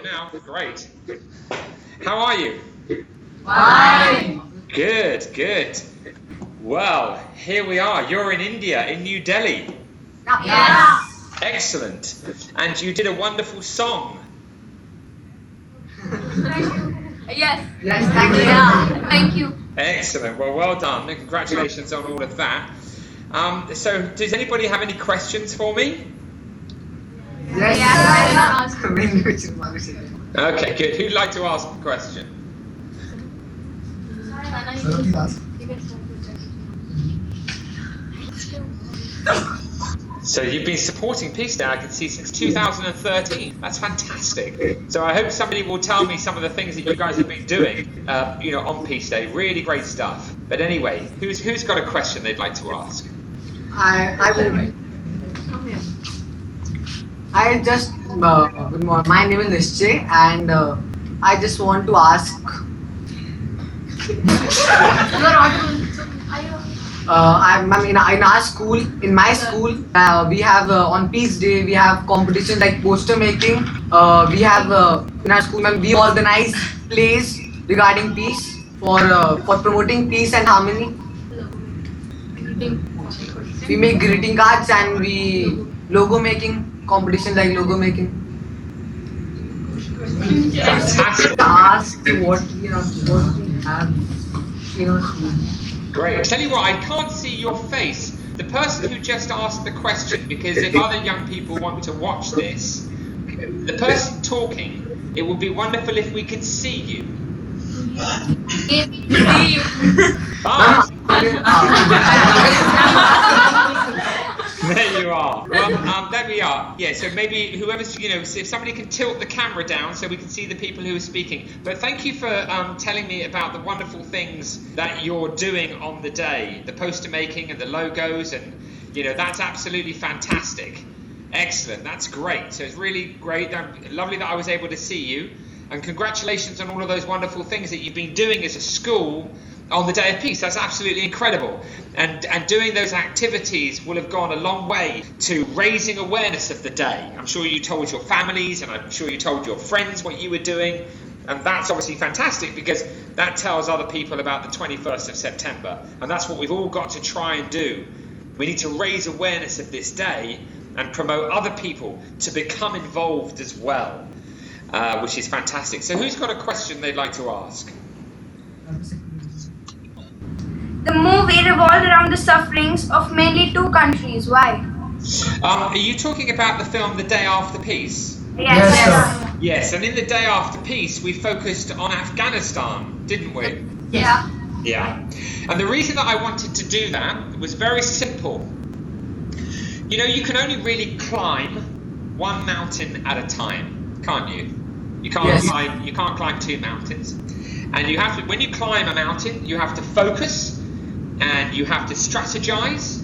it now. Great. How are you? Fine. Good, good. Well, here we are. You're in India, in New Delhi. Yes. Excellent. And you did a wonderful song. Yes. Yes, thank you. Yeah, thank you. Excellent. Well, well done. And congratulations on all of that. So, does anybody have any questions for me? Yes. Okay, good. Who'd like to ask a question? So you've been supporting Peace Day, I can see, since 2013. That's fantastic. So I hope somebody will tell me some of the things that you guys have been doing, on Peace Day. Really great stuff. But anyway, who's got a question they'd like to ask? My name is Nishchay, and I just want to ask. In my school, we have on Peace Day we have competition like poster making. We have in our school, we organize plays regarding peace for promoting peace and harmony. We make greeting cards and we logo making competition like logo making. Fantastic. Ask what we have. Great. Tell you what, I can't see your face. The person who just asked the question, because if other young people want to watch this, the person talking, it would be wonderful if we could see you. Ah. There you are. Well, there we are. Yeah, so maybe whoever's, if somebody can tilt the camera down so we can see the people who are speaking. But thank you for telling me about the wonderful things that you're doing on the day, the poster making and the logos, and, that's absolutely fantastic. Excellent. That's great. So it's really great. Lovely that I was able to see you. And congratulations on all of those wonderful things that you've been doing as a school on the Day of Peace. That's absolutely incredible. And doing those activities will have gone a long way to raising awareness of the day. I'm sure you told your families and I'm sure you told your friends what you were doing. And that's obviously fantastic because that tells other people about the 21st of September. And that's what we've all got to try and do. We need to raise awareness of this day and promote other people to become involved as well, which is fantastic. So who's got a question they'd like to ask? The movie revolved around the sufferings of mainly two countries. Why? Are you talking about the film The Day After Peace? Yes. Yes, and in The Day After Peace, we focused on Afghanistan, didn't we? Yeah. Yeah. And the reason that I wanted to do that was very simple. You can only really climb one mountain at a time, can't you? You can't climb two mountains. And you have to, when you climb a mountain, you have to focus and you have to strategize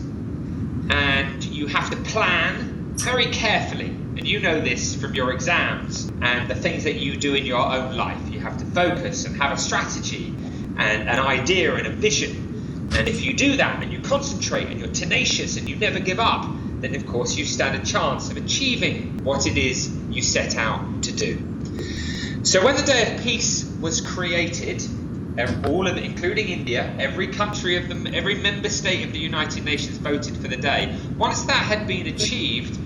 and you have to plan very carefully. And you know this from your exams and the things that you do in your own life. You have to focus and have a strategy and an idea and a vision. And if you do that and you concentrate and you're tenacious and you never give up, then of course you stand a chance of achieving what it is you set out to do. So when the Day of Peace was created, all of it, including India, every country of them, every member state of the United Nations voted for the day. Once that had been achieved,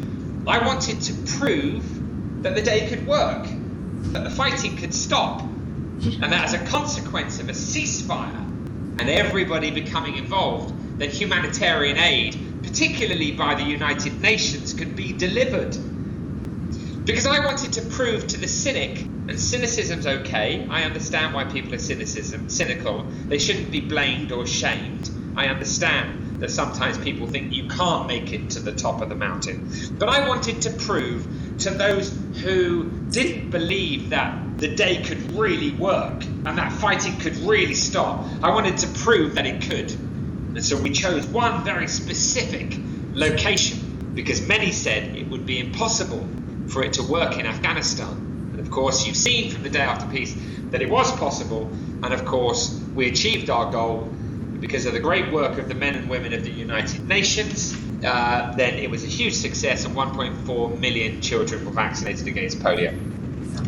I wanted to prove that the day could work, that the fighting could stop, and that as a consequence of a ceasefire and everybody becoming involved, then humanitarian aid, particularly by the United Nations, could be delivered. Because I wanted to prove to the cynic, and cynicism's okay, I understand why people are cynical, they shouldn't be blamed or shamed. I understand that sometimes people think you can't make it to the top of the mountain. But I wanted to prove to those who didn't believe that the day could really work and that fighting could really stop, I wanted to prove that it could. And so we chose one very specific location because many said it would be impossible for it to work in Afghanistan. And of course, you've seen from the Day After Peace that it was possible. And of course, we achieved our goal because of the great work of the men and women of the United Nations. Then it was a huge success and 1.4 million children were vaccinated against polio.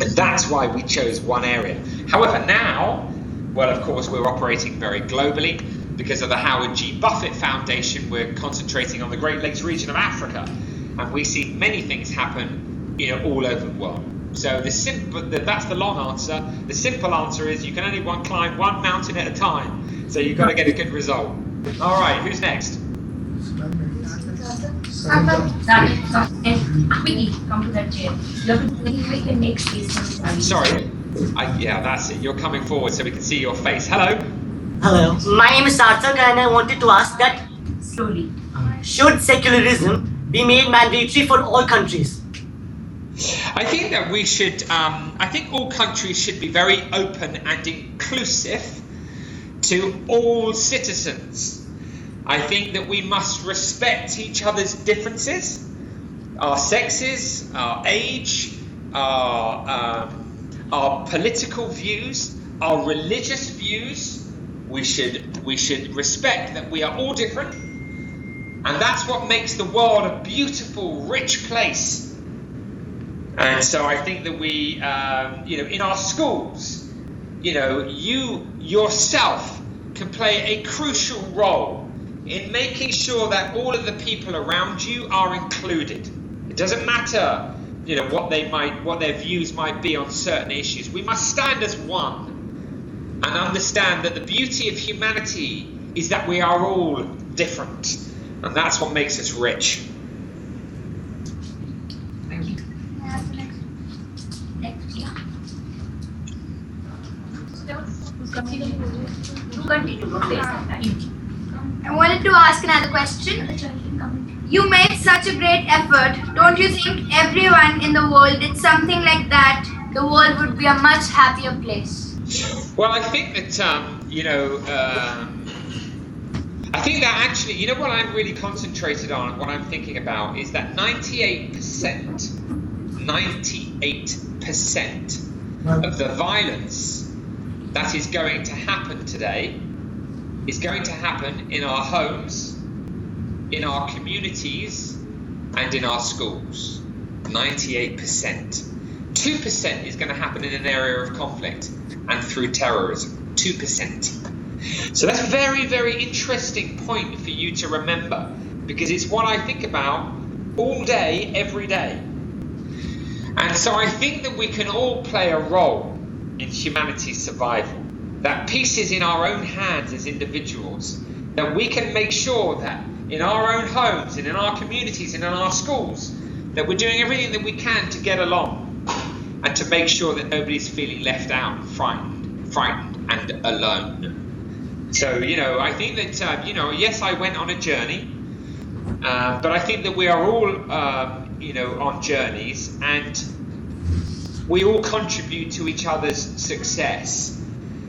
And that's why we chose one area. However, now, well, of course, we're operating very globally. Because of the Howard G. Buffett Foundation, we're concentrating on the Great Lakes region of Africa. And we see many things happen, all over the world. So that's the long answer. The simple answer is you can only climb one mountain at a time. So you've got to get a good result. All right, who's next? Quickly, come to that chair. You have to make space. Sorry. Yeah, that's it. You're coming forward so we can see your face. Hello. Hello. My name is Sarthak and I wanted to ask that Slowly. should secularism be made mandatory for all countries? I think that we should, I think all countries should be very open and inclusive to all citizens. I think that we must respect each other's differences, our sexes, our age, our political views, our religious views. We should respect that we are all different, and that's what makes the world a beautiful, rich place. And so I think that we, in our schools, you yourself can play a crucial role in making sure that all of the people around you are included. It doesn't matter, what their views might be on certain issues. We must stand as one and understand that the beauty of humanity is that we are all different, and that's what makes us rich. Thank you. I wanted to ask another question. You made such a great effort. Don't you think everyone in the world did something like that, the world would be a much happier place? Well, I think that, I think that actually, what I'm really concentrated on, what I'm thinking about is that 98% of the violence that is going to happen today is going to happen in our homes, in our communities, and in our schools. 98%. 2% is going to happen in an area of conflict and through terrorism. 2%. So that's a very, very interesting point for you to remember, because it's what I think about all day, every day. And so I think that we can all play a role in humanity's survival. That peace is in our own hands as individuals. That we can make sure that in our own homes and in our communities and in our schools, that we're doing everything that we can to get along and to make sure that nobody's feeling left out, frightened and alone. So, I think that, yes, I went on a journey, but I think that we are all, on journeys, and we all contribute to each other's success.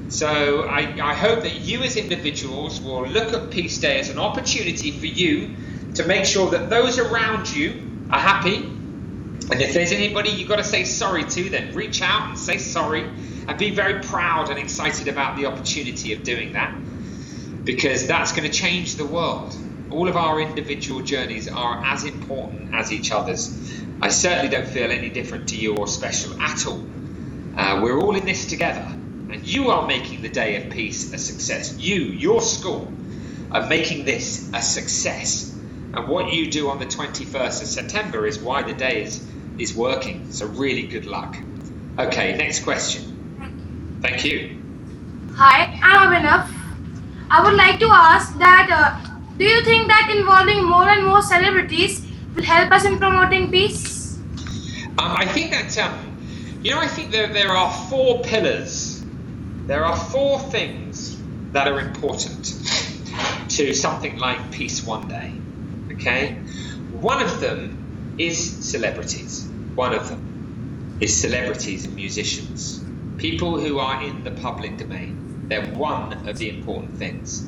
So I hope that you as individuals will look at Peace Day as an opportunity for you to make sure that those around you are happy. And if there's anybody you've got to say sorry to, then reach out and say sorry and be very proud and excited about the opportunity of doing that, because that's going to change the world. All of our individual journeys are as important as each other's. I certainly don't feel any different to you or special at all. We're all in this together, and you are making the Day of Peace a success. Your school, are making this a success. And what you do on the 21st of September is why the day is working. So really good luck. Okay, next question. Thank you. Hi, I'm Abhinav. I would like to ask that, do you think that involving more and more celebrities will help us in promoting peace? I think that, I think there are 4 pillars. There are 4 things that are important to something like Peace One Day. Okay? One of them is celebrities. One of them is celebrities and musicians. People who are in the public domain. They're one of the important things.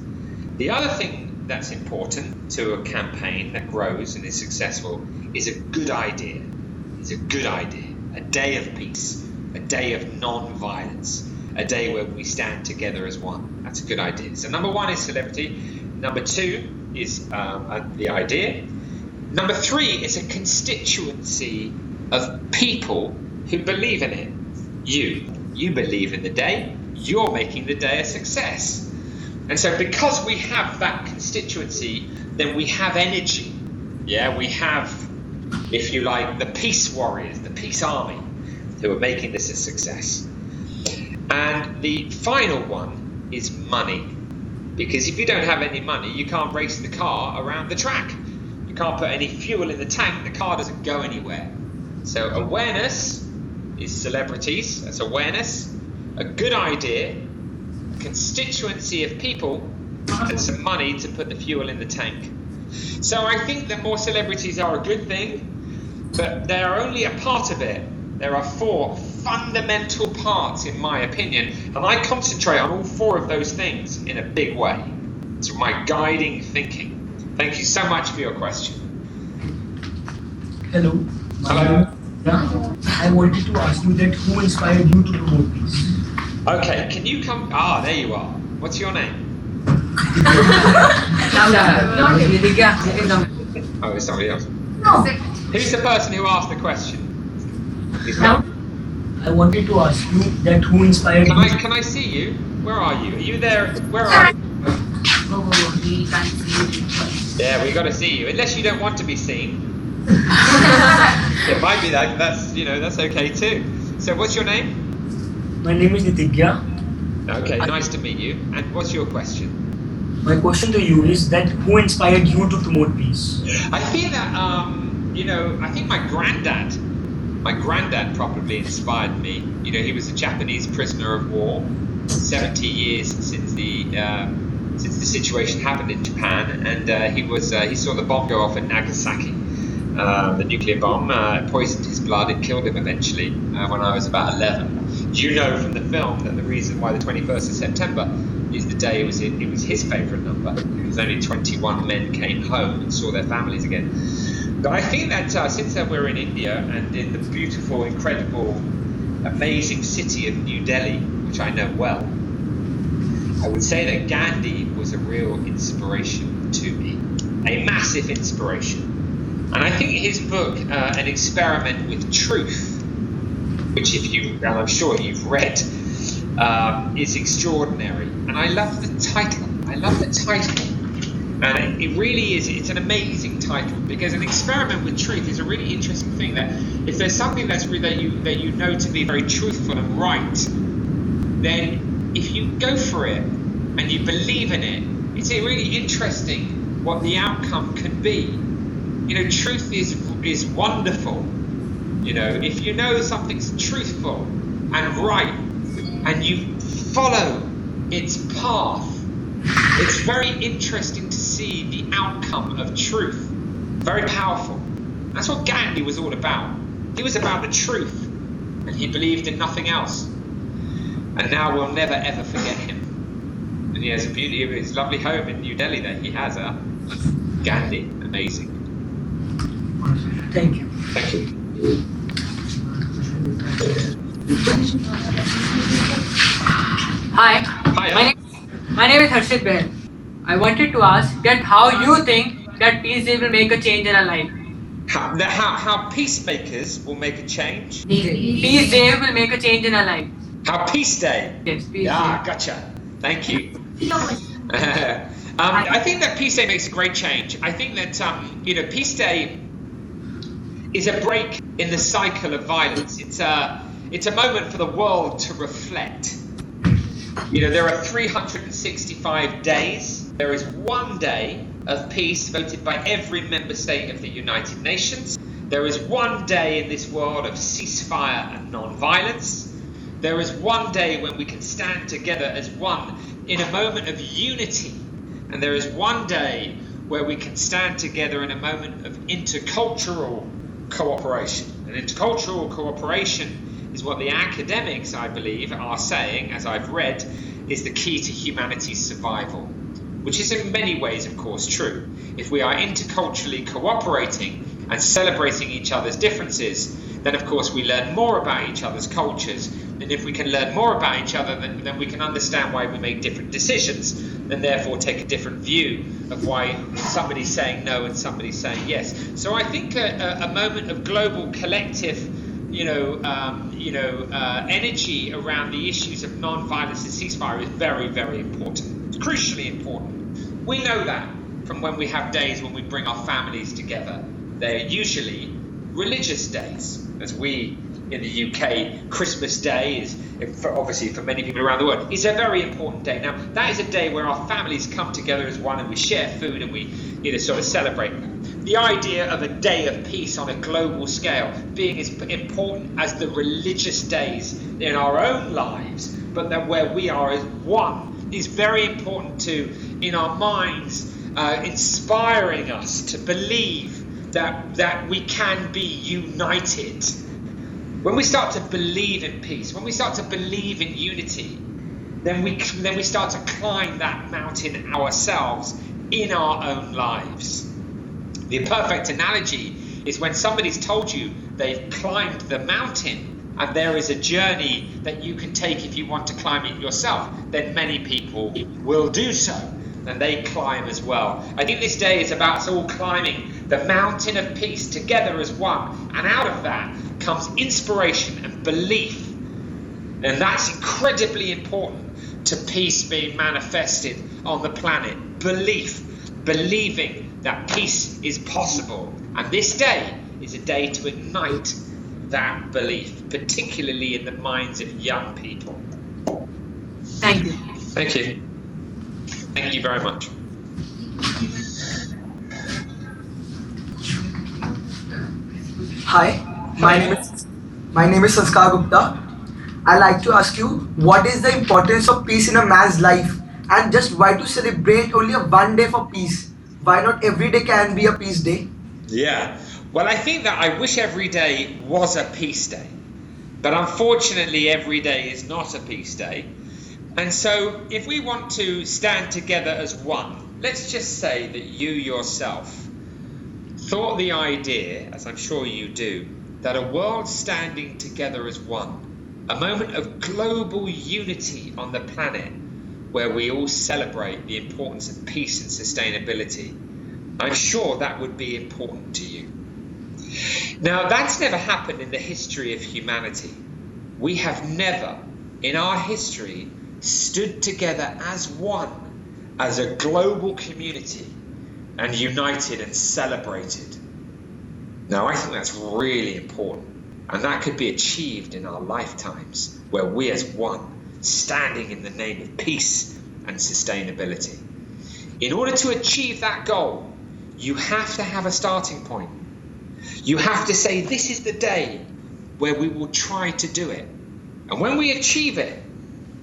The other thing that's important to a campaign that grows and is successful is a good idea. It's a good idea. A day of peace. A day of non-violence. A day where we stand together as one. That's a good idea. So number 1 is celebrity. Number 2 is the idea. Number 3 is a constituency of people who believe in it. You believe in the day, you're making the day a success. And so because we have that constituency, then we have energy. Yeah, we have, if you like, the peace warriors, the peace army, who are making this a success. And the final one is money. Because if you don't have any money, you can't race the car around the track. You can't put any fuel in the tank, the car doesn't go anywhere. So awareness is celebrities, that's awareness, a good idea, a constituency of people, and some money to put the fuel in the tank. So I think that more celebrities are a good thing, but they are only a part of it. There are 4 fundamental parts, in my opinion, and I concentrate on all 4 of those things in a big way. It's my guiding thinking. Thank you so much for your question. Hello. Hello. I wanted to ask you that who inspired you to promote peace? Okay, can you come? There you are. What's your name? Oh, it's somebody else. No. Who's the person who asked the question? I wanted to ask you that who inspired you. Can I see you? Where are you? Are you there? Where are you? Yeah, we got to see you. Unless you don't want to be seen. It might be that. That's okay too. So, what's your name? My name is Nitigya. Okay, nice to meet you. And what's your question? My question to you is that who inspired you to promote peace? I feel that I think my granddad probably inspired me. He was a Japanese prisoner of war, 70 years since the situation happened in Japan, and he saw the bomb go off at Nagasaki. The nuclear bomb poisoned his blood. It killed him eventually when I was about 11. You know from the film that the reason why the 21st of September is the day it was his favourite number, because only 21 men came home and saw their families again. But I think that since we're in India and in the beautiful, incredible, amazing city of New Delhi, which I know well, I would say that Gandhi was a real inspiration to me, a massive inspiration. And I think his book, An Experiment with Truth, which and I'm sure you've read, is extraordinary. And I love the title. And it really is, it's an amazing title, because an experiment with truth is a really interesting thing. That if there's something that you know to be very truthful and right, then if you go for it and you believe in it, it's really interesting what the outcome can be. Truth is wonderful. If you know something's truthful and right, and you follow its path, it's very interesting to see the outcome of truth. Very powerful. That's what Gandhi was all about. He was about the truth, and he believed in nothing else. And now we'll never ever forget him. And he has a beauty of his lovely home in New Delhi there. He has Gandhi. Amazing. Thank you. Thank you. Hi. Hi. My name is Harshit Behl. I wanted to ask that how you think that Peace Day will make a change in our life. How peacemakers will make a change? Peace Day will make a change in our life. How Peace Day? Yes, Peace Yeah, Day. gotcha. Thank you. I think that Peace Day makes a great change. I think that Peace Day is a break in the cycle of violence. It's a moment for the world to reflect. There are 365 days. There is one day of peace voted by every member state of the United Nations. There is one day in this world of ceasefire and non-violence. There is one day when we can stand together as one in a moment of unity. And there is one day where we can stand together in a moment of intercultural cooperation. And intercultural cooperation is what the academics, I believe, are saying, as I've read, is the key to humanity's survival, which is in many ways, of course, true. If we are interculturally cooperating and celebrating each other's differences, then of course we learn more about each other's cultures. And if we can learn more about each other, then we can understand why we make different decisions, and therefore take a different view of why somebody's saying no and somebody's saying yes. So I think a moment of global collective energy around the issues of non-violence and ceasefire is very, very important. It's crucially important. We know that from when we have days when we bring our families together. They're usually religious days, as we in the UK, Christmas Day is, obviously for many people around the world, is a very important day. Now, that is a day where our families come together as one and we share food and we sort of celebrate. The idea of a day of peace on a global scale being as important as the religious days in our own lives, but then where we are as one, is very important too in our minds, inspiring us to believe that we can be united. When we start to believe in peace, when we start to believe in unity, then we start to climb that mountain ourselves in our own lives. The perfect analogy is when somebody's told you they've climbed the mountain and there is a journey that you can take if you want to climb it yourself, then many people will do so and they climb as well. I think this day is about us all climbing the mountain of peace together as one, and out of that comes inspiration and belief, and that's incredibly important to peace being manifested on the planet. Believing that peace is possible, and this day is a day to ignite that belief, particularly in the minds of young people. Thank you. Thank you. Thank you very much. Hi, my name is Sanskar Gupta. I'd like to ask you, what is the importance of peace in a man's life, and just why to celebrate only one day for peace? Why not every day can be a peace day? Yeah, well, I think that I wish every day was a peace day, but unfortunately every day is not a peace day. And so if we want to stand together as one, let's just say that you yourself thought the idea, as I'm sure you do, that a world standing together as one, a moment of global unity on the planet where we all celebrate the importance of peace and sustainability, I'm sure that would be important to you. Now, that's never happened in the history of humanity. We have never, in our history, stood together as one, as a global community, and united and celebrated. Now, I think that's really important, and that could be achieved in our lifetimes, where we as one, standing in the name of peace and sustainability. In order to achieve that goal, you have to have a starting point. You have to say, this is the day where we will try to do it. And when we achieve it,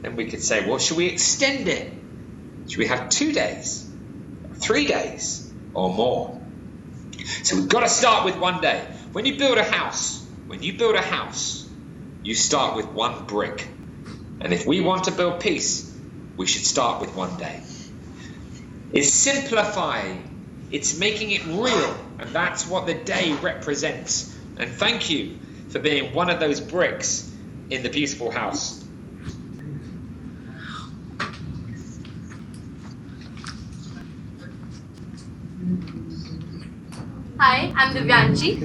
then we could say, well, should we extend it? Should we have 2 days, 3 days, or more? So we've got to start with 1 day. When you build a house, you start with 1 brick. And if we want to build peace, we should start with 1 day. It's simplifying, it's making it real, and that's what the day represents. And thank you for being one of those bricks in the beautiful house. Hi, I'm Divyanshi.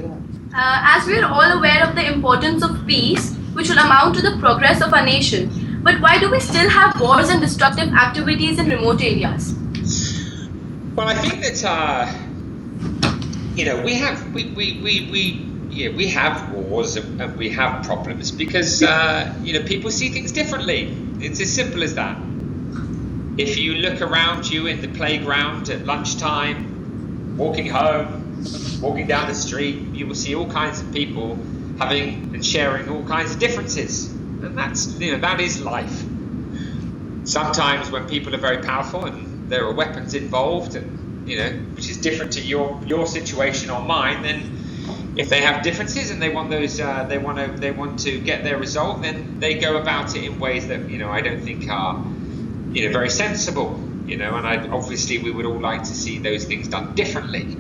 As we are all aware of the importance of peace, which will amount to the progress of our nation, but why do we still have wars and destructive activities in remote areas? Well, I think that we have wars and we have problems because people see things differently. It's as simple as that. If you look around you in the playground at lunchtime, walking home, walking down the street, you will see all kinds of people having and sharing all kinds of differences, and that is life. Sometimes when people are very powerful and there are weapons involved, and which is different to your situation or mine, then if they have differences and they want to get their result, then they go about it in ways that I don't think are very sensible. And obviously we would all like to see those things done differently.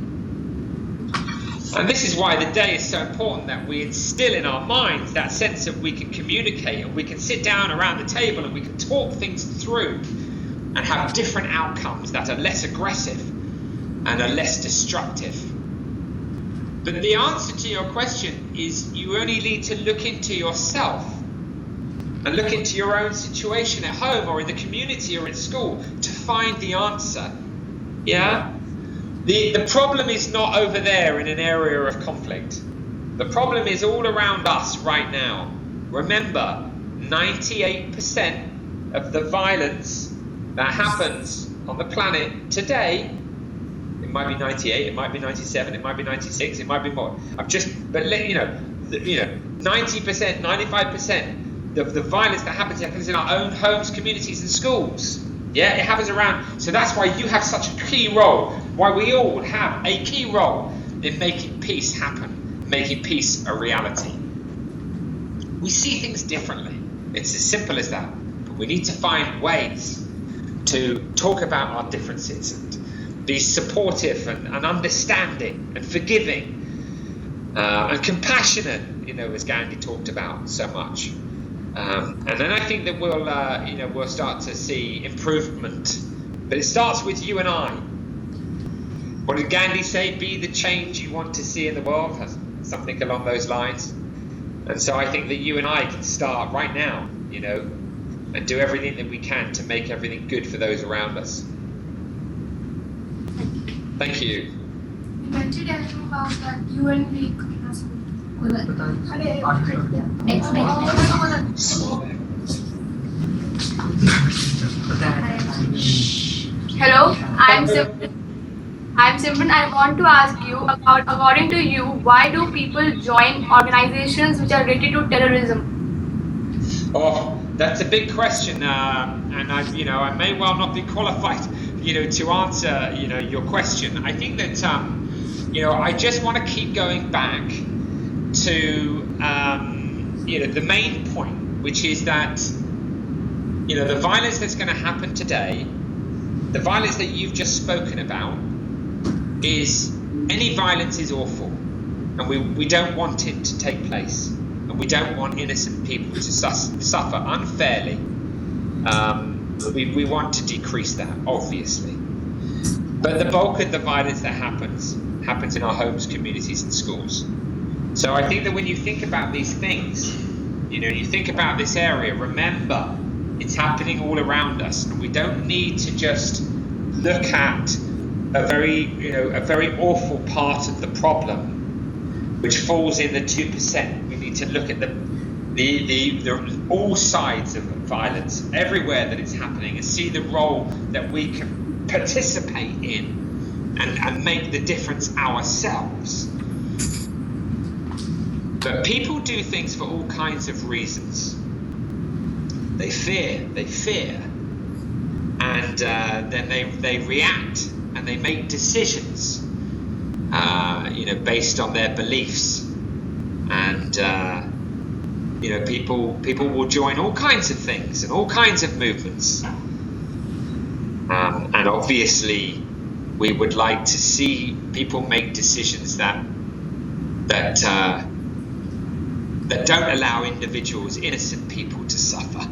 And this is why the day is so important, that we instill in our minds that sense of we can communicate and we can sit down around the table and we can talk things through and have different outcomes that are less aggressive and are less destructive. But the answer to your question is you only need to look into yourself and look into your own situation at home or in the community or in school to find the answer. Yeah? The problem is not over there in an area of conflict. The problem is all around us right now. Remember, 98% of the violence that happens on the planet today, it might be 98, it might be 97, it might be 96, it might be more. 90%, 95% of the violence that happens in our own homes, communities, and schools. Yeah, it happens around. So that's why you have such a key role. Why we all have a key role in making peace happen, making peace a reality. We see things differently. It's as simple as that. But we need to find ways to talk about our differences and be supportive and understanding and forgiving and compassionate, as Gandhi talked about so much. And then I think that we'll start to see improvement. But it starts with you and I. What did Gandhi say? Be the change you want to see in the world. Something along those lines. And so I think that you and I can start right now, and do everything that we can to make everything good for those around us. Thank you. You mentioned anything about that UN week. Hello, I'm Simran. I want to ask you about, according to you, why do people join organizations which are related to terrorism? Oh, that's a big question, and I may well not be qualified, to answer, your question. I think that, I just want to keep going back to, the main point, which is that, the violence that's going to happen today, the violence that you've just spoken about, is any violence is awful, and we don't want it to take place, and we don't want innocent people to suffer unfairly. We want to decrease that, obviously. But the bulk of the violence that happens in our homes, communities, and schools. So I think that when you think about these things, you think about this area, remember it's happening all around us, and we don't need to just look at a very awful part of the problem, which falls in the 2%. We need to look at the all sides of violence, everywhere that it's happening, and see the role that we can participate in and make the difference ourselves. But people do things for all kinds of reasons. They fear, and then they react and they make decisions, based on their beliefs, and people will join all kinds of things and all kinds of movements, and obviously we would like to see people make decisions that don't allow individuals, innocent people, to suffer.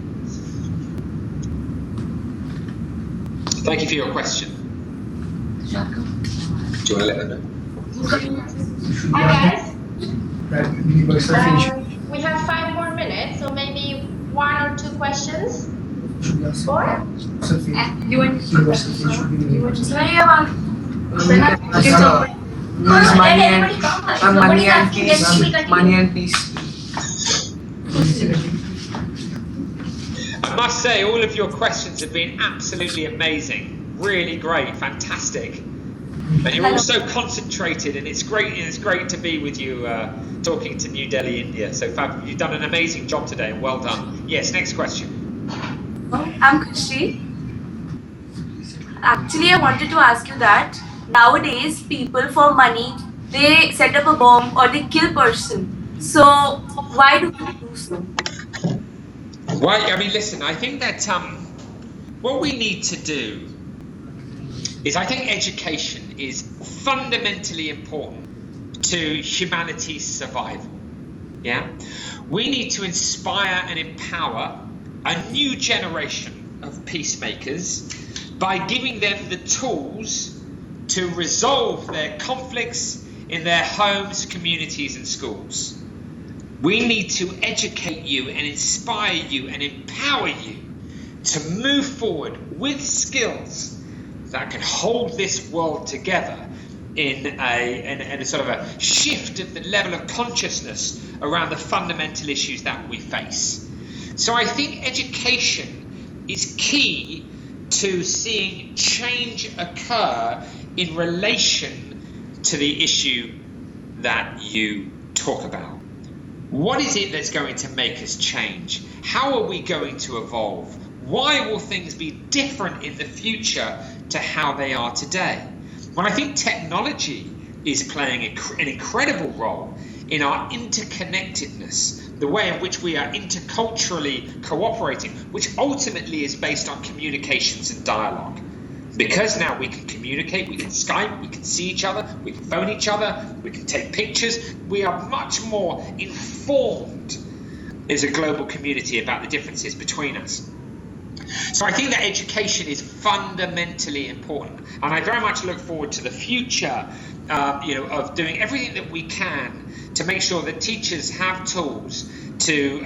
Thank you for your question. Do you want to let them know? Hi guys. We have 5 more minutes, so maybe 1 or 2 questions. Or? You want to Money and peace. I must say, all of your questions have been absolutely amazing. Really great, fantastic. And you're all so concentrated, and it's great to be with you, talking to New Delhi, India. So you've done an amazing job today, and well done. Yes, next question. I'm Kushi. Actually, I wanted to ask you that nowadays people for money, they set up a bomb or they kill person. So why do people do so? Why? I mean, listen, I think that what we need to do is, I think education is fundamentally important to humanity's survival. Yeah? We need to inspire and empower a new generation of peacemakers by giving them the tools to resolve their conflicts in their homes, communities and schools. We need to educate you and inspire you and empower you to move forward with skills that can hold this world together in a sort of a shift of the level of consciousness around the fundamental issues that we face. So I think education is key to seeing change occur in relation to the issue that you talk about. What is it that's going to make us change? How are we going to evolve? Why will things be different in the future to how they are today? Well, I think technology is playing an incredible role in our interconnectedness, the way in which we are interculturally cooperating, which ultimately is based on communications and dialogue. Because now we can communicate, we can Skype, we can see each other, we can phone each other, we can take pictures. We are much more informed as a global community about the differences between us. So I think that education is fundamentally important, and I very much look forward to the future, of doing everything that we can to make sure that teachers have tools to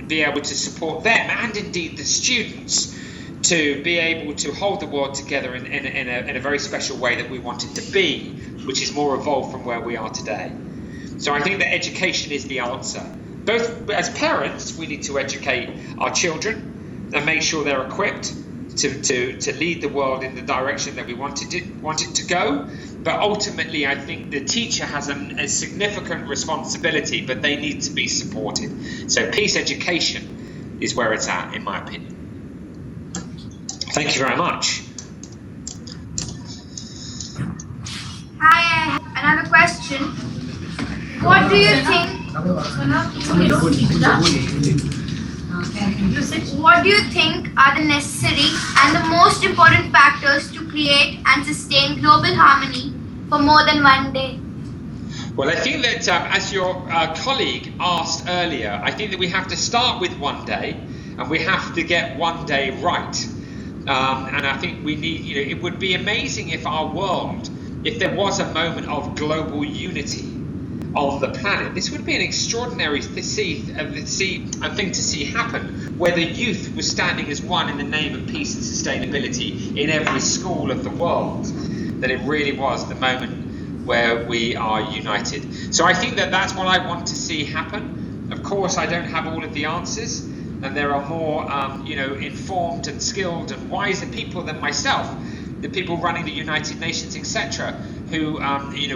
be able to support them and indeed the students to be able to hold the world together in a very special way that we want it to be, which is more evolved from where we are today. So I think that education is the answer. Both as parents, we need to educate our children and make sure they're equipped to lead the world in the direction that we want it to go. But ultimately, I think the teacher has a significant responsibility, but they need to be supported. So peace education is where it's at, in my opinion. Thank you very much. Hi, I have another question. What do you think? What do you think are the necessary and the most important factors to create and sustain global harmony for more than one day? Well, I think that as your colleague asked earlier, I think that we have to start with one day, and we have to get one day right. And I think we need, it would be amazing if our world, if there was a moment of global unity on the planet. This would be an extraordinary thing to see happen, where the youth was standing as one in the name of peace and sustainability in every school of the world. That it really was the moment where we are united. So I think that that's what I want to see happen. Of course, I don't have all of the answers, and there are more, informed and skilled and wiser people than myself, the people running the United Nations, etc., who,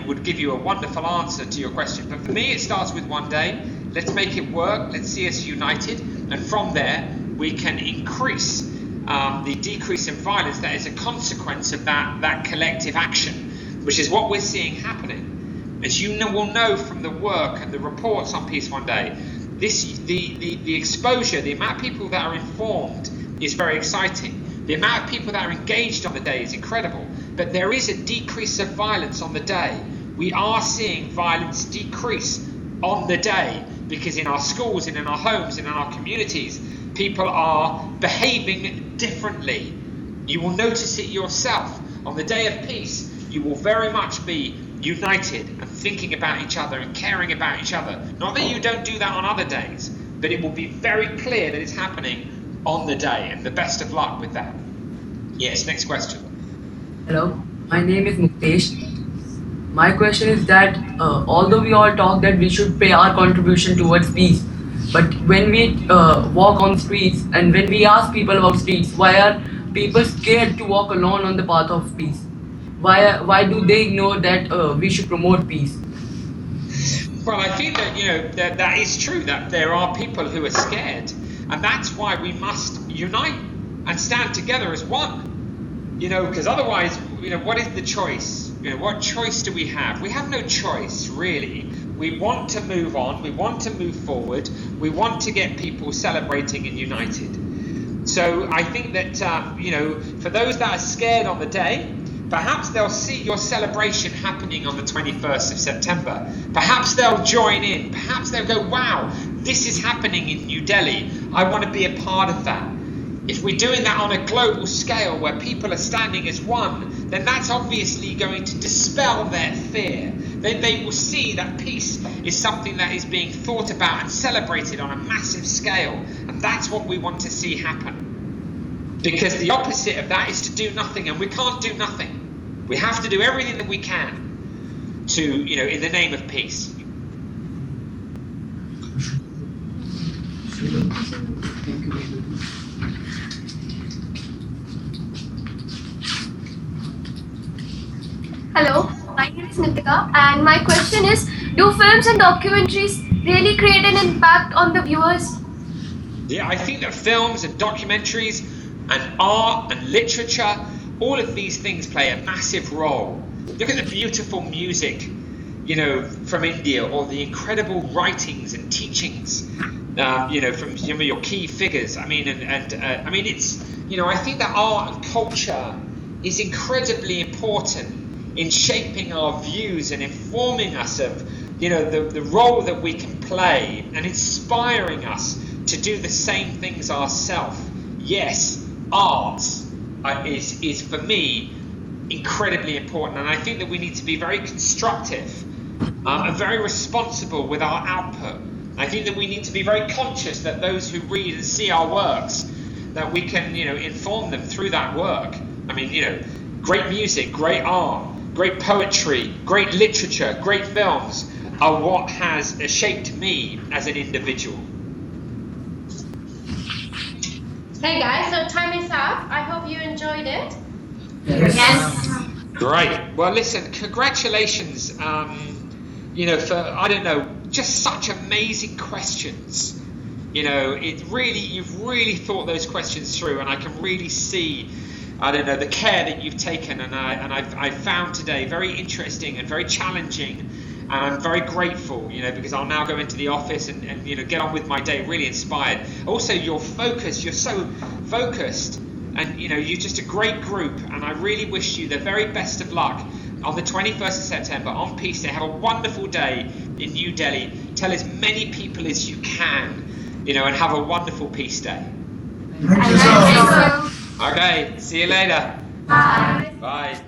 would give you a wonderful answer to your question. But for me, it starts with one day. Let's make it work. Let's see us united, and from there, we can increase the decrease in violence that is a consequence of that collective action, which is what we're seeing happening. As you will know from the work and the reports on Peace One Day, the exposure, the amount of people that are informed is very exciting. The amount of people that are engaged on the day is incredible. But there is a decrease of violence on the day. We are seeing violence decrease on the day because in our schools and in our homes and in our communities, people are behaving differently. You will notice it yourself. On the day of peace, you will very much be united and thinking about each other and caring about each other. Not that you don't do that on other days, but it will be very clear that it's happening on the day, and the best of luck with that. Yes, next question. Hello, my name is Muktesh. My question is that although we all talk that we should pay our contribution towards peace, but when we walk on streets and when we ask people about streets, why are people scared to walk alone on the path of peace? Why do they ignore that we should promote peace? Well, I think that that is true, that there are people who are scared, and that's why we must unite and stand together as one. Because otherwise, what is the choice? What choice do we have? We have no choice, really. We want to move on. We want to move forward. We want to get people celebrating and united. So I think that, for those that are scared on the day, perhaps they'll see your celebration happening on the 21st of September. Perhaps they'll join in. Perhaps they'll go, wow, this is happening in New Delhi. I want to be a part of that. If we're doing that on a global scale where people are standing as one, then that's obviously going to dispel their fear. then they will see that peace is something that is being thought about and celebrated on a massive scale. And that's what we want to see happen. Because the opposite of that is to do nothing, and we can't do nothing. We have to do everything that we can to, in the name of peace. Hello, my name is Nitika, and my question is, do films and documentaries really create an impact on the viewers? Yeah, I think that films and documentaries and art and literature, all of these things play a massive role. Look at the beautiful music, from India, or the incredible writings and teachings, from some of your key figures. I mean, it's, I think that art and culture is incredibly important in shaping our views and informing us of, the role that we can play and inspiring us to do the same things ourselves. Yes, art is for me incredibly important, and I think that we need to be very constructive and very responsible with our output. I think that we need to be very conscious that those who read and see our works, that we can, inform them through that work. I mean, great music, great art, great poetry, great literature, great films are what has shaped me as an individual. Hey guys, so time is up. I hope you enjoyed it. Yes. Great. Well, listen, congratulations, for, just such amazing questions. You've really thought those questions through, and I can really see, the care that you've taken, and I found today very interesting and very challenging, and I'm very grateful, because I'll now go into the office and get on with my day really inspired. Also, your focus, you're so focused, and you're just a great group, and I really wish you the very best of luck on the 21st of September on Peace Day. Have a wonderful day in New Delhi. Tell as many people as you can, and have a wonderful Peace Day. Thank you, sir. Okay, see you later. Bye. Bye.